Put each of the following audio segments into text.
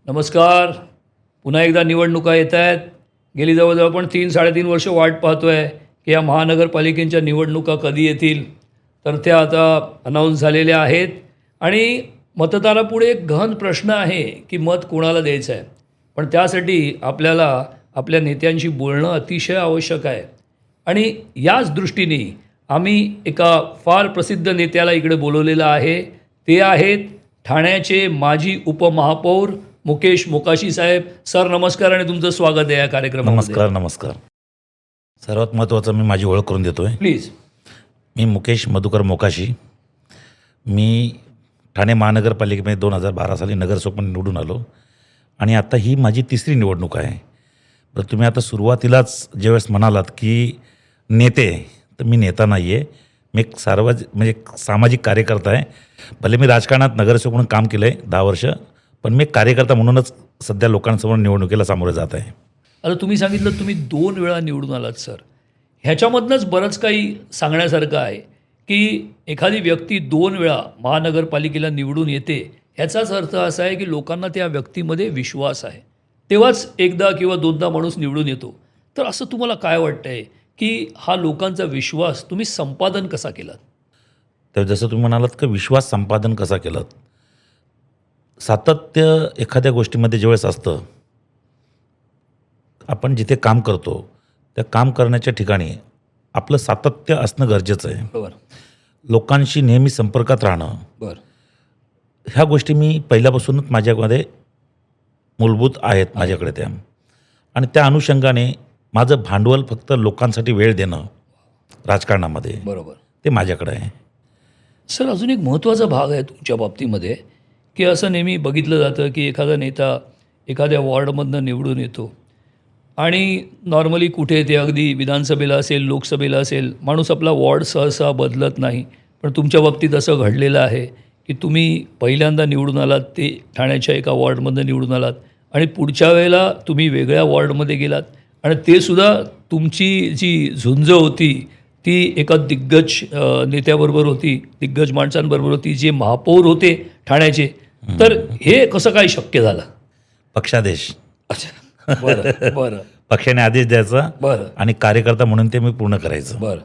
नमस्कार. पुन्हा एकदा निवडणुका येत आहेत. गेली जवळजवळ आपण 3-3.5 वर्ष वाट पाहतो आहे की या महानगरपालिकेच्या निवडणुका कधी येतील. तर त्या आता अनाऊन्स झालेल्या आहेत आणि मतदारापुढे एक गहन प्रश्न आहे की मत कोणाला द्यायचं आहे. पण त्यासाठी आपल्याला आपल्या नेत्यांशी बोलणं अतिशय आवश्यक आहे आणि याच दृष्टीने आम्ही एका फार प्रसिद्ध नेत्याला इकडे बोलवलेलं आहे. ते आहेत ठाण्याचे माजी उपमहापौर मुकेश मोकाशी साहेब. सर नमस्कार आणि तुमचं स्वागत आहे या कार्यक्रमामध्ये. नमस्कार. सर्वात महत्त्वाचं मी माझी ओळख करून देतो आहे. प्लीज. मी मुकेश मधुकर मोकाशी. मी ठाणे महानगरपालिकेमध्ये 2012 साली नगरसेवक निवडून आलो आणि आता ही माझी तिसरी निवडणूक आहे. तर तुम्ही आता सुरुवातीलाच ज्यावेळेस म्हणालात की नेते, तर मी नेता नाही आहे. मी एक म्हणजे सामाजिक कार्यकर्ता आहे. भले मी राजकारणात नगरसेवक म्हणून काम केलं आहे 10 वर्ष, पण मी कार्यकर्ता म्हणूनच सध्या लोकांसमोर निवडणुकीला सामोरे जात आहे. आता तुम्ही सांगितलं तुम्ही 2 वेळा निवडून आलात सर. ह्याच्यामधनंच बरंच काही सांगण्यासारखं आहे की एखादी व्यक्ती 2 वेळा महानगरपालिकेला निवडून येते, ह्याचाच अर्थ असा आहे की लोकांना त्या व्यक्तीमध्ये विश्वास आहे. तेव्हाच एकदा किंवा दोनदा माणूस निवडून येतो. तर असं तुम्हाला काय वाटतं आहे की हा लोकांचा विश्वास तुम्ही संपादन कसा केलात? तर जसं तुम्ही म्हणालात की विश्वास संपादन कसा केलात, सातत्य एखाद्या गोष्टीमध्ये ज्यावेळेस असतं, आपण जिथे काम करतो त्या काम करण्याच्या ठिकाणी आपलं सातत्य असणं गरजेचं आहे. बरोबर. लोकांशी नेहमी संपर्कात राहणं, बरं. ह्या गोष्टी मी पहिल्यापासूनच माझ्यामध्ये मूलभूत आहेत माझ्याकडे त्या. आणि त्या अनुषंगाने माझं भांडवल फक्त लोकांसाठी वेळ देणं राजकारणामध्ये, बरोबर. ते माझ्याकडे आहे. सर अजून एक महत्त्वाचा भाग आहे तुमच्या बाबतीमध्ये की असं नेहमी बघितलं जातं की एखादा नेता एखाद्या वॉर्डमधनं निवडून येतो आणि नॉर्मली कुठे ते अगदी विधानसभेला असेल, लोकसभेला असेल, माणूस आपला वॉर्ड सहसा बदलत नाही. पण तुमच्या बाबतीत असं घडलेलं आहे की तुम्ही पहिल्यांदा निवडून आलात ते ठाण्याच्या एका वॉर्डमधनं निवडून आलात आणि पुढच्या वेळेला तुम्ही वेगळ्या वॉर्डमध्ये गेलात आणि ते सुद्धा तुमची जी झुंज होती ती एका दिग्गज नेत्याबरोबर होती, दिग्गज माणसांबरोबर होती, जे महापौर होते ठाण्याचे. तर हे कसं काय शक्य झालं? पक्षादेश. अच्छा. बरं बरं. पक्षाने आदेश द्यायचा बरं आणि कार्यकर्ता म्हणून ते मी पूर्ण करायचं. बरं.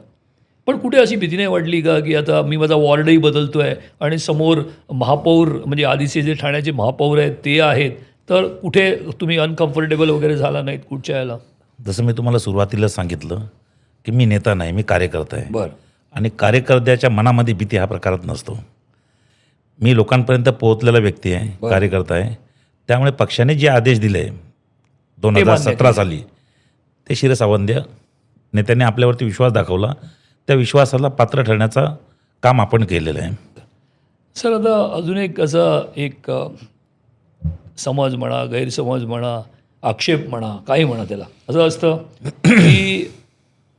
पण कुठे अशी भीती नाही वाटली का की आता मी माझा वॉर्डही बदलतो आहे आणि समोर महापौर म्हणजे आधीचे जे ठाण्याचे महापौर आहेत ते आहेत, तर कुठे तुम्ही अनकम्फर्टेबल वगैरे झाला नाहीत कुठच्या याला? जसं मी तुम्हाला सुरुवातीला सांगितलं की मी नेता नाही, मी कार्यकर्ता आहे. बरं. आणि कार्यकर्त्याच्या मनामध्ये भीती हा प्रकारच नसतो. मी लोकांपर्यंत पोहोचलेला व्यक्ती आहे, कार्यकर्ता आहे. त्यामुळे पक्षाने जे आदेश दिले 2017 साली, ते शिरसावंद्य नेत्यांनी आपल्यावरती विश्वास दाखवला, त्या विश्वासाला पात्र ठरण्याचा काम आपण केलेलं आहे. सर आता अजून एक असं एक समज म्हणा, गैरसमज म्हणा, आक्षेप म्हणा, काही म्हणा, त्याला असं असतं की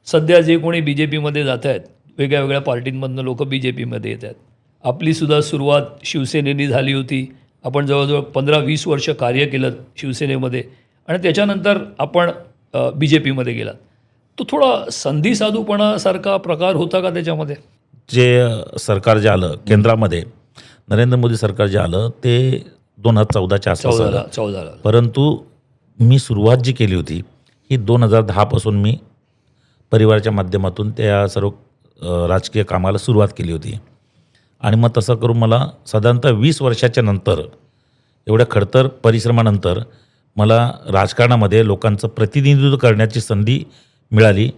सध्या जे कोणी BJPमध्ये जात आहेत, वेगळ्या वेगळ्या पार्टींमधनं लोक BJPमध्ये येत आहेत. आपलीसुद्धा सुरुवात शिवसेनेने झाली होती. आपण जवळजवळ 15-20 वर्ष कार्य केलं शिवसेनेमध्ये आणि त्याच्यानंतर आपण BJPमध्ये गेलात. तो थोडा संधी साधूपणासारखा प्रकार होता का त्याच्यामध्ये? जे सरकार जे आलं केंद्रामध्ये, नरेंद्र मोदी सरकार जे आलं ते 2014च्या आसपास आलं. 14. परंतु मी सुरुवात जी केली होती ही 2010 पासून मी परिवाराच्या माध्यमातून त्या सर्व राजकीय कामाला सुरुवात केली होती. आणि मग तसं करून मला साधारणतः 20 वर्षाच्या नंतर, एवढ्या खडतर परिश्रमानंतर मला राजकारणामध्ये लोकांचं प्रतिनिधित्व करण्याची संधी मिळाली.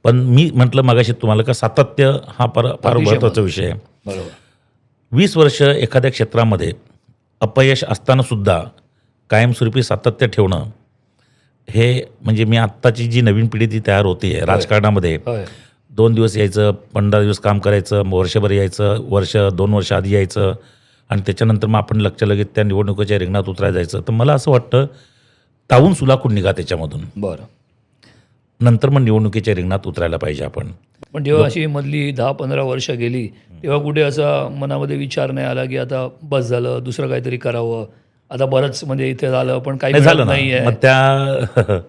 पण मी म्हटलं मागाशी तुम्हाला का सातत्य हा फार महत्त्वाचा विषय आहे. बरोबर. 20 वर्ष एखाद्या क्षेत्रामध्ये अपयश असतानासुद्धा कायमस्वरूपी सातत्य ठेवणं, हे म्हणजे मी आत्ताची जी नवीन पिढी ती तयार होती आहे राजकारणामध्ये. 2 दिवस यायचं, 15 दिवस काम करायचं, वर्षभर यायचं, 2 वर्ष आधी यायचं आणि त्याच्यानंतर मग आपण लगेच त्या निवडणुकीच्या रिंगणात उतरायला जायचं. तर मला असं वाटतं तावून सुलाखून निघा त्याच्यामधून. बरं. नंतर मग निवडणुकीच्या रिंगणात उतरायला पाहिजे आपण. पण जेव्हा अशी मधली 10-15 वर्ष गेली तेव्हा कुठे असा मनामध्ये विचार नाही आला की आता बस झालं, दुसरं काहीतरी करावं, आता बरंच म्हणजे इथे झालं पण काही झालं नाही आहे? मग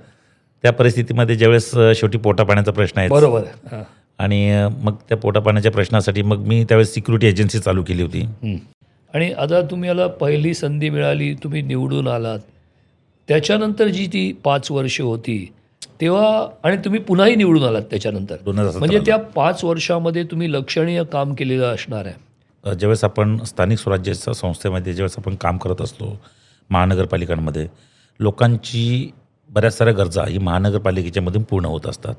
त्या परिस्थितीमध्ये ज्यावेळेस शेवटी पोटापाण्याचा प्रश्न आहे. बरोबर. आणि मग त्या पोटापाण्याच्या प्रश्नासाठी मग मी त्यावेळेस सिक्युरिटी एजन्सी चालू केली होती. आणि आता तुम्हाला पहिली संधी मिळाली, तुम्ही निवडून आलात त्याच्यानंतर जी ती 5 वर्ष होती तेव्हा, आणि तुम्ही पुन्हाही निवडून आलात त्याच्यानंतर, 2017 म्हणजे त्या 5 वर्षामध्ये तुम्ही लक्षणीय काम केलेलं असणार आहे. ज्यावेळेस आपण स्थानिक स्वराज्याच्या संस्थेमध्ये ज्यावेळेस आपण काम करत असतो महानगरपालिकांमध्ये, लोकांची बऱ्याच साऱ्या गरजा ही महानगरपालिकेच्या मधून पूर्ण होत असतात.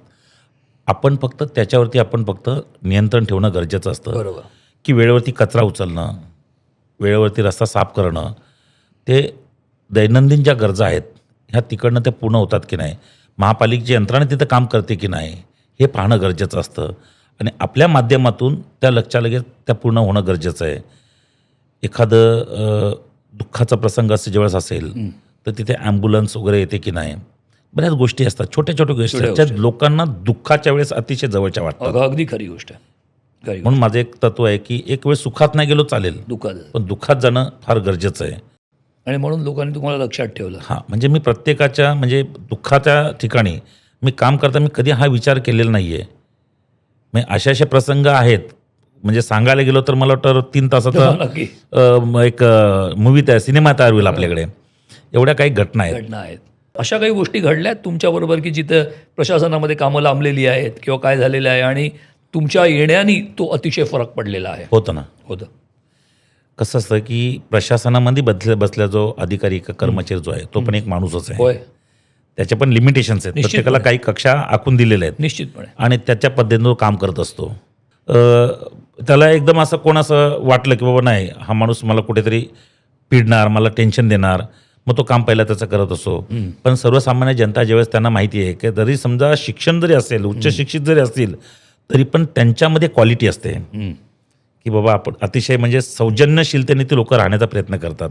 आपण फक्त नियंत्रण ठेवणं गरजेचं असतं, बरोबर. की वेळेवरती कचरा उचलणं, वेळेवरती रस्ता साफ करणं, ते दैनंदिन ज्या गरजा आहेत ह्या तिकडनं त्या पूर्ण होतात की नाही, महापालिकेची यंत्रणा तिथं काम करते की नाही, हे पाहणं गरजेचं असतं. आणि आपल्या माध्यमातून त्या लगेच त्या पूर्ण होणं गरजेचं आहे. एखादं दुःखाचा प्रसंग असं ज्यावेळेस असेल तर तिथे ॲम्ब्युलन्स वगैरे येते की नाही, बऱ्याच गोष्टी असतात, छोट्या छोट्या गोष्टी आहेत, ज्या लोकांना दुःखाच्या वेळेस अतिशय जवळच्या वाटतात. अगदी खरी गोष्ट आहे. म्हणून माझं एक तत्व आहे की एक वेळ सुखात नाही गेलो चालेल, पण दुःखात जाणं फार गरजेचं आहे. आणि म्हणून लोकांनी तुम्हाला लक्षात ठेवलं. हां, म्हणजे मी प्रत्येकाच्या म्हणजे दुःखाच्या ठिकाणी मी काम करताना मी कधी हा विचार केलेला नाही आहे. म्हणजे असे प्रसंग आहेत, म्हणजे सांगायला गेलो तर मला वाटतं 3 तासाचा नक्की एक मूवी सिनेमा तयार होईल आपल्याकडे, एवढ्या काही घटना आहेत. अशा काही गोष्टी घडल्यात तुमच्याबरोबर की जिथं प्रशासनामध्ये कामं लांबलेली आहेत किंवा काय झालेलं आहे आणि तुमच्या येण्याने तो अतिशय फरक पडलेला आहे? होतं ना. कसं असतं की प्रशासनामध्ये बसल्या जो अधिकारी का कर्मचारी जो आहे तो पण एक माणूसच आहे. होय, त्याचे पण लिमिटेशन्स आहेत, प्रत्येकाला काही कक्षा आखून दिलेल्या आहेत निश्चितपणे, आणि आणि त्याच्या पद्धतीनं तो काम करत असतो. त्याला एकदम असं कोण असं वाटलं की बाबा नाही, हा माणूस मला कुठेतरी पिडणार, मला टेन्शन देणार, मग तो काम पहिला त्याचं करत असतो. पण सर्वसामान्य जनता ज्यावेळेस त्यांना माहिती आहे की जरी समजा शिक्षण जरी असेल, उच्च शिक्षित जरी असतील, तरी पण त्यांच्यामध्ये क्वालिटी असते की बाबा आपण अतिशय म्हणजे सौजन्यशीलतेने ते लोक राहण्याचा प्रयत्न करतात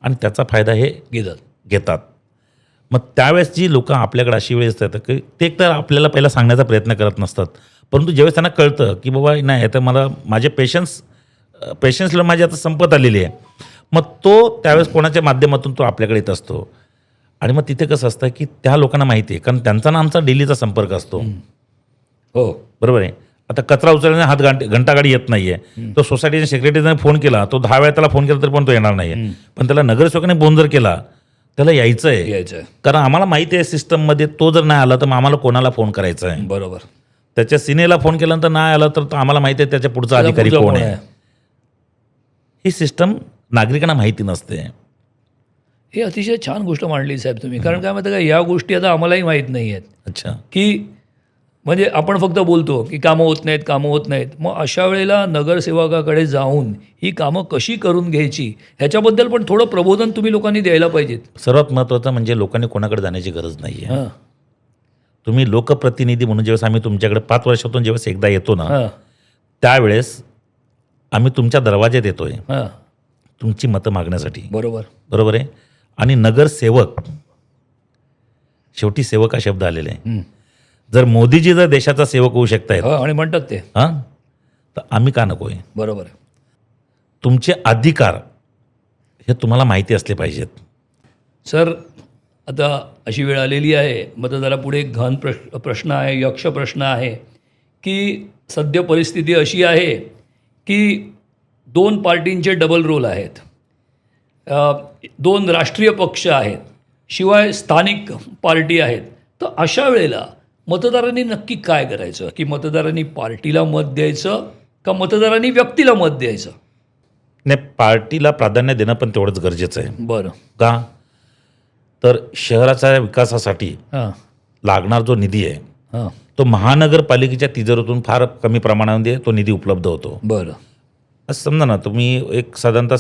आणि त्याचा फायदा हे घेतात. मग त्यावेळेस जी लोक आपल्याकडे अशी वेळ असतात की ते एक तर आपल्याला पहिला सांगण्याचा प्रयत्न करत नसतात, परंतु ज्यावेळेस त्यांना कळतं की बाबा नाही आता मला माझे पेशन्सला माझी आता संपत आलेली आहे, मग तो त्यावेळेस कोणाच्या माध्यमातून तो आपल्याकडे येत असतो. आणि मग तिथे कसं असतं की त्या लोकांना माहिती आहे, कारण त्यांचा ना आमचा डेलीचा संपर्क असतो. हो, बरोबर आहे. आता कचरा उचलण्याने घंटागाडी येत नाहीये, तो सोसायटीच्या सेक्रेटरीने फोन केला, तो 10 वेळा त्याला फोन केला तरी पण तो येणार नाहीये, पण त्याला नगरसेवकाने फोन जर केला त्याला यायचं आहे, कारण आम्हाला माहिती आहे सिस्टममध्ये तो जर नाही आला तर मग आम्हाला कोणाला फोन करायचा आहे. बरोबर. त्याच्या सिनेला फोन केल्यानंतर नाही आला तर आम्हाला माहिती आहे त्याच्या पुढचा अधिकारी कोण आहे. ही सिस्टम नागरिकांना माहिती नसते. हे अतिशय छान गोष्ट मांडली साहेब तुम्ही, कारण काय माहिती का, या गोष्टी आता आम्हालाही माहीत नाही आहेत. अच्छा. की म्हणजे आपण फक्त बोलतो की कामं होत नाहीत. मग अशा वेळेला नगरसेवकाकडे जाऊन ही कामं कशी करून घ्यायची ह्याच्याबद्दल पण थोडं प्रबोधन तुम्ही लोकांनी द्यायला पाहिजेत. सर्वात महत्त्वाचं म्हणजे लोकांनी कोणाकडे जाण्याची गरज नाही आहे. तुम्ही लोकप्रतिनिधी म्हणून ज्यावेळेस आम्ही तुमच्याकडे 5 वर्षातून ज्यावेळेस एकदा येतो ना, त्यावेळेस आम्ही तुमच्या दरवाज्यात येतोय तुमची मतं मागण्यासाठी. बरोबर आहे. आणि नगरसेवक, शेवटी सेवक हा शब्द आलेला आहे. जर मोदीजी जर देशाचा सेवक होऊ शकतायत आणि म्हणतात ते, तर आम्ही का नकोय? बरोबर आहे. तुमचे अधिकार हे तुम्हाला माहिती असले पाहिजेत. सर, आता अशी वेळ आलेली आहे, मतदारापुढे एक घन प्रश्न आहे, यक्ष प्रश्न आहे की सद्य परिस्थिती अशी आहे की 2 पार्टींचे डबल रोल आहेत, 2 राष्ट्रीय पक्ष आहेत, शिवाय स्थानिक पार्टी आहेत. तर अशा वेळेला मतदारांनी नक्की काय करायचं? की मतदारांनी पार्टीला मत द्यायचं का मतदारांनी व्यक्तीला मत द्यायचं? नाही, पार्टीला प्राधान्य देणं पण तेवढंच गरजेचं आहे. बरं. का तर शहराच्या विकासासाठी लागणार जो निधी आहे तो महानगरपालिकेच्या तिजोरीतून फार कमी प्रमाणामध्ये तो निधी उपलब्ध होतो. बरं. असं समजा ना, तुम्ही एक साधारणतः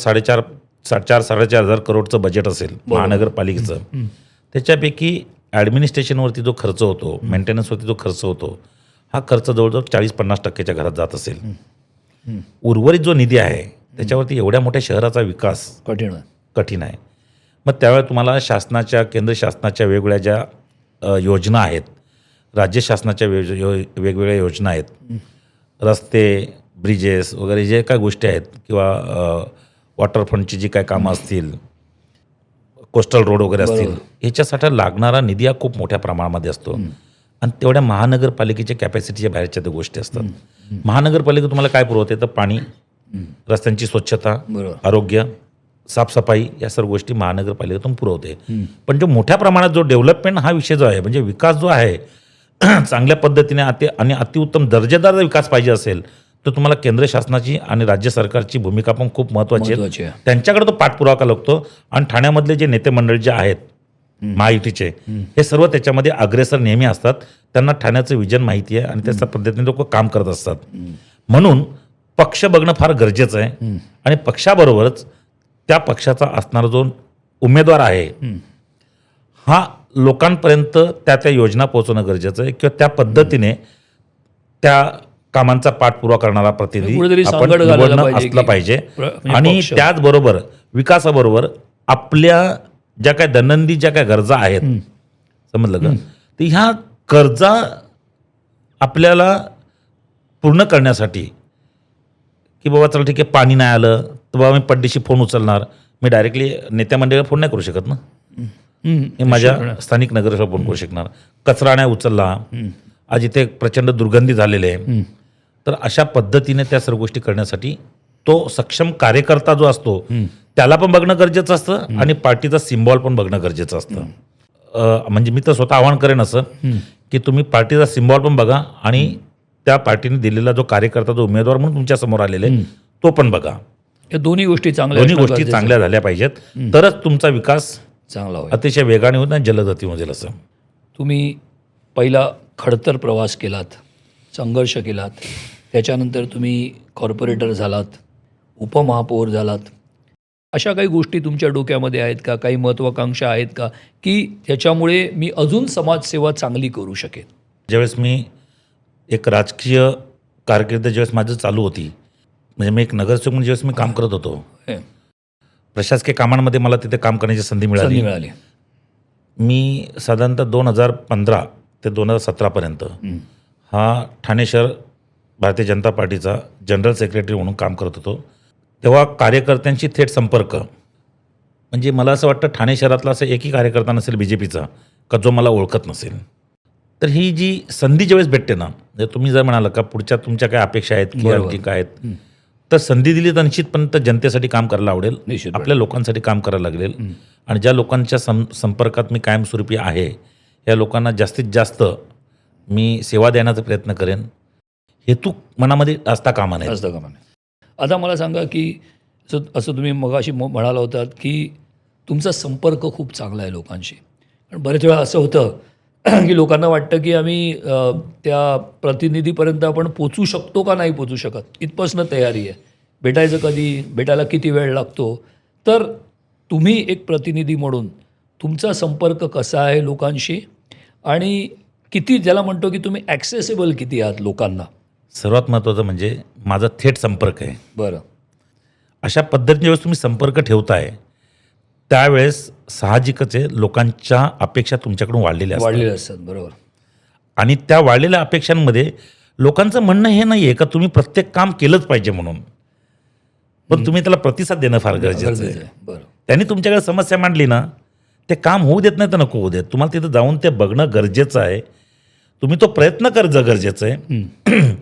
4,500 करोडचं बजेट असेल महानगरपालिकेचं, त्याच्यापैकी ॲडमिनिस्ट्रेशनवरती जो खर्च होतो, मेंटेनन्सवरती जो खर्च होतो, हा खर्च जवळजवळ 40-50% घरात जात असेल. उर्वरित जो निधी आहे त्याच्यावरती एवढ्या मोठ्या शहराचा विकास कठीण आहे. मग त्यावेळेला तुम्हाला शासनाच्या, केंद्र शासनाच्या वेगवेगळ्या ज्या योजना आहेत, राज्य शासनाच्या वेगवेगळ्या योजना आहेत, रस्ते, ब्रिजेस वगैरे जे काय गोष्टी आहेत, किंवा वॉटरफ्रंटची जी काय कामं असतील, कोस्टल रोड वगैरे असतील, ह्याच्यासाठी लागणारा निधी हा खूप मोठ्या प्रमाणामध्ये असतो. आणि तेवढ्या महानगरपालिकेच्या कॅपॅसिटीच्या बाहेरच्या त्या गोष्टी असतात. महानगरपालिका तुम्हाला काय पुरवते? तर पाणी, रस्त्यांची स्वच्छता, आरोग्य, साफसफाई या सर्व गोष्टी महानगरपालिकेतून पुरवते. पण जो मोठ्या प्रमाणात जो डेव्हलपमेंट हा विषय जो आहे, म्हणजे विकास जो आहे चांगल्या पद्धतीने आणि अतिउत्तम दर्जेदार जर विकास पाहिजे असेल तर तुम्हाला केंद्र शासनाची आणि राज्य सरकारची भूमिका पण खूप महत्त्वाची महत्त्वाची आहे. आहे. त्यांच्याकडे तो पाठपुरावा लागतो. आणि ठाण्यामधले जे नेते मंडळी जे आहेत महायुतीचे, हे सर्व त्याच्यामध्ये अग्रेसर नेहमी असतात. त्यांना ठाण्याचं विजन माहिती आहे आणि त्याच्या पद्धतीने लोक काम करत असतात. म्हणून पक्ष बघणं फार गरजेचं आहे. आणि पक्षाबरोबरच त्या पक्षाचा असणारा जो उमेदवार आहे हा लोकांपर्यंत त्या योजना पोहोचवणं गरजेचं आहे, किंवा त्या पद्धतीने त्या कामांचा पाठपुरावा करणारा प्रतिनिधी कुठेतरी आपण सांगड घालायला निवडणं पाहिजे असलं की पाहिजे. म्हणजे आणि पक्ष. त्याचबरोबर विकासाबरोबर आपल्या ज्या काय दैनंदिन ज्या काय गरजा आहेत, समजलं का, तर ह्या गरजा आपल्याला पूर्ण करण्यासाठी की बाबा चला ठीक आहे, पाणी नाही आलं तर बाबा मी पड्डीशी फोन उचलणार. मी डायरेक्टली नेत्या मंडळीला फोन नाही करू शकत ना. मी माझ्या स्थानिक नगरसेवकाला फोन करू शकणार. कचरा नाही उचलला, आज इथे प्रचंड दुर्गंधी झालेले आहे. तर अशा पद्धतीने त्या सर्व गोष्टी करण्यासाठी तो सक्षम कार्यकर्ता जो असतो त्याला पण बघणं गरजेचं असतं आणि पार्टीचा सिम्बॉल पण बघणं गरजेचं असतं. म्हणजे मी तर स्वतः आवाहन करेन असं की तुम्ही पार्टीचा सिम्बॉल पण बघा आणि त्या पार्टीने दिलेला जो कार्यकर्ता, जो उमेदवार म्हणून तुमच्या समोर आलेले तो पण बघा. या दोन्ही गोष्टी चांगल्या दोन्ही असणं गोष्टी गरजेचं चांगल्या झाल्या पाहिजेत, तरच तुमचा विकास चांगला होईल. अतिशय वेगाने होईल आणि जलदगतीमध्ये होईल. असं तुम्ही पहिला खडतर प्रवास केलात, संघर्ष केलात, त्याच्यानंतर तुम्ही कॉर्पोरेटर झालात, उपमहापौर झालात. अशा काही गोष्टी तुमच्या डोक्यामध्ये आहेत का? काही महत्त्वाकांक्षा आहेत का की त्याच्यामुळे मी अजून समाजसेवा चांगली करू शकेन? ज्यावेळेस मी एक राजकीय कारकीर्द ज्यावेळेस माझं चालू होती, म्हणजे मी एक नगरसेवक म्हणून ज्यावेळेस मी काम करत होतो, प्रशासकीय कामांमध्ये मला तिथे काम करण्याची संधी मिळाली. मी साधारणतः 2015 ते 2017पर्यंत हा ठाणे शहर भारतीय जनता पार्टीचा जनरल सेक्रेटरी म्हणून काम करत होतो. तेव्हा कार्यकर्त्यांशी थेट संपर्क, म्हणजे मला असं वाटतं ठाणे शहरातला असं एकही कार्यकर्ता नसेल BJPचा का जो मला ओळखत नसेल. तर ही जी संधी ज्यावेळेस भेटते ना, म्हणजे तुम्ही जर म्हणाला का पुढच्या तुमच्या काय अपेक्षा आहेत किंवा आणखी काय आहेत, तर संधी दिली तर निश्चितपणे जनतेसाठी काम करायला आवडेल, आपल्या लोकांसाठी काम करायला लागेल. आणि ज्या लोकांच्या संपर्कात मी कायमस्वरूपी आहे या लोकांना जास्तीत जास्त मी सेवा देण्याचा प्रयत्न करेन. हेतू मनामध्ये असता कामा नये. आता मला सांगा की असं तुम्ही मगाशी म्हणाला होतात की तुमचा संपर्क खूप चांगला आहे लोकांशी. पण बरेच वेळा असं होतं की लोकांना वाटतं की आम्ही त्या प्रतिनिधीपर्यंत आपण पोचू शकतो का नाही पोचू शकत, इथपासून तयारी आहे. भेटायचं कधी, भेटायला किती वेळ लागतो. तर तुम्ही एक प्रतिनिधी म्हणून तुमचा संपर्क कसा आहे लोकांशी आणि किती, ज्याला म्हणतो की तुम्ही ॲक्सेसिबल किती आहात लोकांना? सर्वात महत्त्वाचं म्हणजे माझा थेट संपर्क आहे. बरं. अशा पद्धतीने ज्यावेळेस तुम्ही संपर्क ठेवताय त्यावेळेस साहजिकच आहे लोकांच्या अपेक्षा तुमच्याकडून वाढलेल्या असतात. बरोबर. आणि त्या वाढलेल्या अपेक्षांमध्ये लोकांचं म्हणणं हे नाही आहे का तुम्ही प्रत्येक काम केलंच पाहिजे म्हणून, पण तुम्ही त्याला प्रतिसाद देणं फार गरजेचं आहे. बरं. त्यांनी तुमच्याकडे समस्या मांडली ना, ते काम होऊ देत नाही तर नको होऊ देत, तुम्हाला तिथं जाऊन ते बघणं गरजेचं आहे. तुम्ही तो प्रयत्न करणं गरजेचं आहे.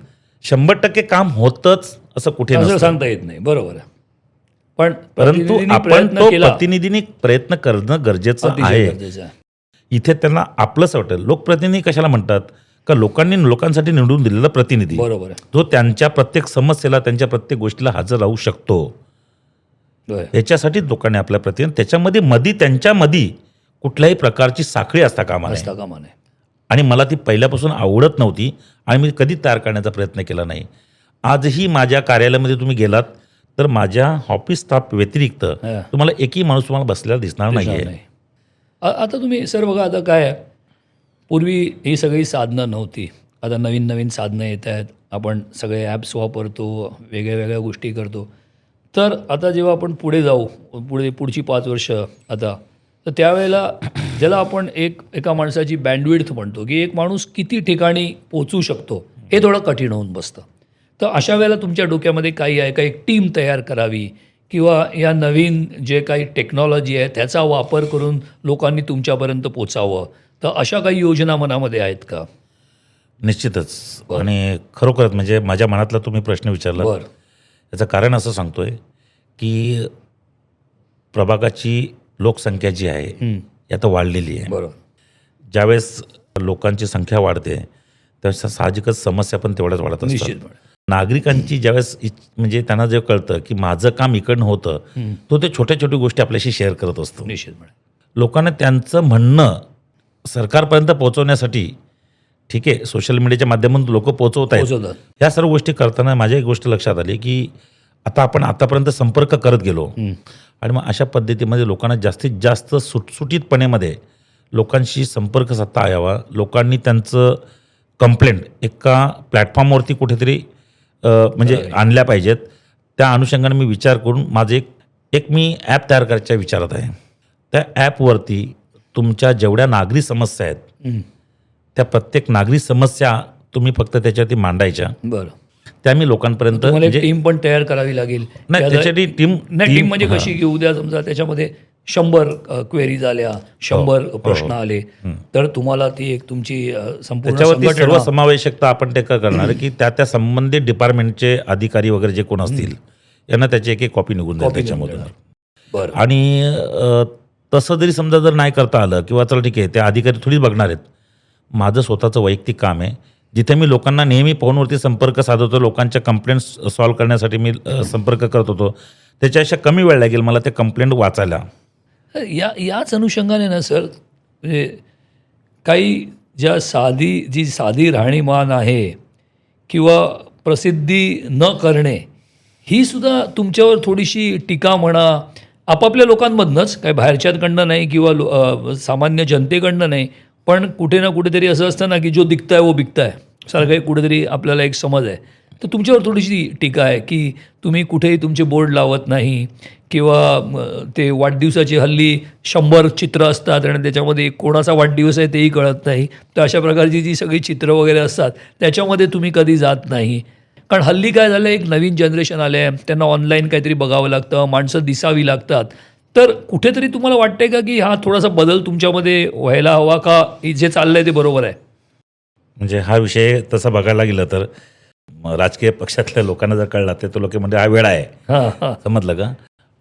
100% काम होतच असं कुठे नसतं, सांगता येत नाही. बरोबर आहे. पण परंतु आपण तो प्रतिनिधींनी प्रयत्न करणं गरजेचं आहे. इथे त्यांना आपलंच वाटेल. लोकप्रतिनिधी कशाला म्हणतात का लोकांनी लोकांसाठी निवडून दिलेला प्रतिनिधी, बरोबर आहे, जो त्यांच्या प्रत्येक समस्येला त्यांच्या प्रत्येक गोष्टीला हजर राहू शकतो. याच्यासाठी लोकांनी आपल्या प्रतिनिधी, त्याच्यामध्ये त्यांच्यामध्ये कुठल्याही प्रकारची साखळी असता कामा नये. आणि मला ती पहिल्यापासून आवडत नव्हती आणि मी कधी तयार करण्याचा प्रयत्न केला नाही. आजही माझ्या कार्यालयामध्ये तुम्ही गेलात तर माझ्या ऑफिस स्टाफ व्यतिरिक्त तुम्हाला एकही माणूस तुम्हाला बसलेला दिसणार नाही. आता तुम्ही सर बघा, आता काय पूर्वी ही सगळी साधनं नव्हती, आता नवीन नवीन साधनं येत आहेत. आपण सगळे ॲप्स वापरतो, वेगळ्या वेगळ्या गोष्टी करतो. तर आता जेव्हा आपण पुढे जाऊ, पुढची 5 वर्ष आता, तर त्यावेळेला ज्याला आपण एका माणसाची बँडविड्थ म्हणतो की एक माणूस किती ठिकाणी पोचू शकतो, हे थोडं कठीण होऊन बसतं. तर अशा वेळेला तुमच्या डोक्यामध्ये काही आहे का, एक टीम तयार करावी किंवा या नवीन जे काही टेक्नॉलॉजी आहे त्याचा वापर करून लोकांनी तुमच्यापर्यंत पोचावं, तर अशा काही योजना मनामध्ये आहेत का? निश्चितच. आणि खरोखरच म्हणजे माझ्या मनातला तुम्ही प्रश्न विचारला. याचं कारण असं सांगतोय की प्रभागाची लोकसंख्या जी आहे ती आता वाढलेली आहे. बरोबर. ज्यावेळेस लोकांची संख्या वाढते त्यावेळेस साहजिकच समस्या पण तेवढ्याच वाढत असतात. निश्चितपणे. नागरिकांची ज्यावेळेस म्हणजे त्यांना जे कळतं की माझं काम इकडनं होतं, तो ते छोट्या छोट्या गोष्टी आपल्याशी शेअर करत असतो. निश्चितपणे. लोकांना त्यांचं म्हणणं सरकारपर्यंत पोहोचवण्यासाठी ठीक आहे, सोशल मीडियाच्या माध्यमातून लोक पोहोचवत आहेत. पोहोचवतात. ह्या सर्व गोष्टी करताना माझ्या एक गोष्ट लक्षात आली की आता आपण आतापर्यंत संपर्क करत गेलो आणि मग अशा पद्धतीमध्ये लोकांना जास्तीत जास्त सुटसुटीतपणेमध्ये लोकांशी संपर्क साधता यावा. लोकांनी त्यांचं कंप्लेंट एका प्लॅटफॉर्मवरती कुठेतरी म्हणजे आणल्या पाहिजेत. त्या अनुषंगाने मी विचार करून माझे एक मी ॲप तयार करायच्या विचारात आहे. त्या ॲपवरती तुमच्या जेवढ्या नागरी समस्या आहेत त्या प्रत्येक नागरी समस्या तुम्ही फक्त त्याच्यावरती मांडायच्या. बरं. त्या मी लोकांपर्यंत तुम्हाला एक टीम पण तयार करावी लागेल. नाही त्याच्यासाठी टीम टीम म्हणजे कशी की उद्या समजा त्याच्यामध्ये 100 क्वेरीज आल्या, 100 प्रश्न आले तर तुम्हाला ती एक तुमची संपूर्ण त्याच्यावरती सर्व संघटना समावेशकता आपण ते काय करणार की त्या संबंधित डिपार्टमेंटचे अधिकारी वगैरे जे कोण असतील यांना त्याची एक कॉपी निघून जाईल त्याच्यामधून. बरं. आणि तसं जरी समजा जर नाही करता आलं किंवा चला ठीक आहे त्या अधिकारी थोडीच बघणार आहेत, माझं स्वतःचं वैयक्तिक काम आहे जिथे मी लोकांना नेहमी फोनवरती संपर्क साधवतो, लोकांच्या कंप्लेंट्स सॉल्व्ह करण्यासाठी मी संपर्क करत होतो, त्याच्यापेक्षा कमी वेळ लागेल मला ते कंप्लेंट वाचायला. याच अनुषंगाने ना सर, म्हणजे काही जी साधी राहणीमान आहे किंवा प्रसिद्धी न करणे ही सुद्धा तुमच्यावर थोडीशी टीका म्हणा आपापल्या लोकांमधनंच, काही बाहेरच्याकडनं नाही किंवा सामान्य जनतेकडनं नाही, पण कुठे ना कुठेतरी असं असतं ना की जो दिखता है वो बिकता है सारखं एक कुठेतरी आपल्याला एक समज आहे. तर तुमच्यावर थोडीशी टीका आहे की तुम्ही कुठेही तुमचे बोर्ड लावत नाही किंवा ते वाढदिवसाची हल्ली 100 चित्र असतात आणि त्याच्यामध्ये कोणाचा वाढदिवस आहे तेही कळत नाही. तर अशा प्रकारची जी सगळी चित्र वगैरे असतात त्याच्यामध्ये तुम्ही कधी जात नाही. कारण हल्ली काय झालं, एक नवीन जनरेशन आले आहे, त्यांना ऑनलाईन काहीतरी बघावं लागतं, माणसं दिसावी लागतात. तर कुठेतरी तुम्हाला वाटतंय का की हा थोडासा बदल तुमच्यामध्ये व्हायला हवा का जे चाललंय ते बरोबर आहे? म्हणजे हा विषय तसा बघायला गेलं तर राजकीय पक्षातल्या लोकांना जर कळला तर तो लोक म्हणजे हा वेळा आहे, समजलं का?